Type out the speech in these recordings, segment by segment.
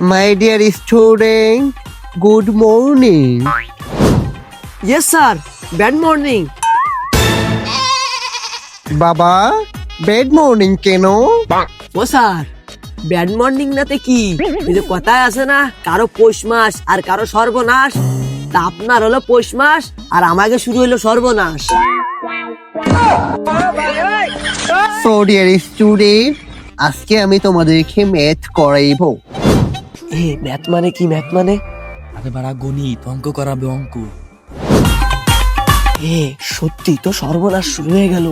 My dear student, good morning. Yes, sir. Bad morning. বাবা, bad morning কেন? ও sir, bad morning নাতে কি? এই যে কথায় আছে না, কারো পৌষ মাস আর কারো সর্বনাশ। তা আপনার হলো পৌষ মাস আর আমাকে শুরু হলো সর্বনাশ। So dear student, আজকে আমি তোমাদেরকে ম্যাথ করাইবো। ম্যাথ মানে কি? ম্যাথ মানে আরে বাড়া গণিত অঙ্ক করাবে অঙ্ক। সত্যি তো সর্বনাশ শুরু হয়ে গেল।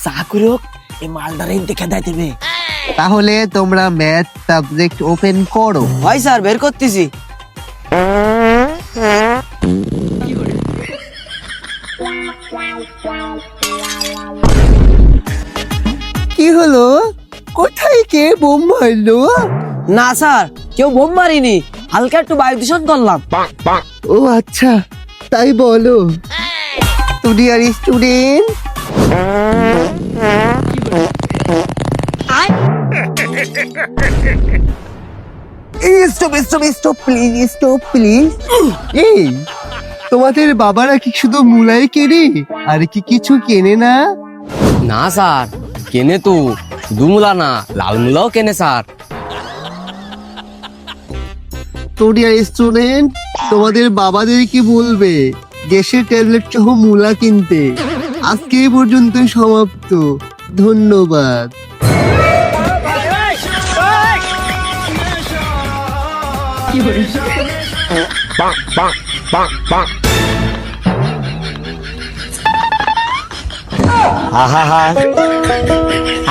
চা করে হোক এই মালদারে দেখে দেয় দেবে। তাহলে তোমরা ম্যাথ সাবজেক্ট ওপেন করো। হয় স্যার, বের করতেছি। কি হলো? কোথায় কে বোম মারলো? না স্যার, কেউ বোম মারিনি, হালকা একটু বায়ু দূষণ করলাম। ও আচ্ছা, তাই বলো। তো ডিয়ার স্টুডেন্ট, স্টপ প্লিজ। এই, তোমাদের বাবারা কি শুধু মুলাই কেনে আর কি কিছু কেনে না? না স্যার, কেনে তো, শুধু মূলা না, লাল মূলাও কেনে স্যার। তো ডিয়ার স্টুডেন্ট, তোমাদের বাবাদের কি বলবে গ্যাসের ট্যাবলেট সহ মুলা কিনতে? আজকে এই পর্যন্ত সমাপ্ত। ধন্যবাদ।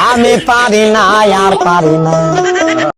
আমি পারি না আর পারি না।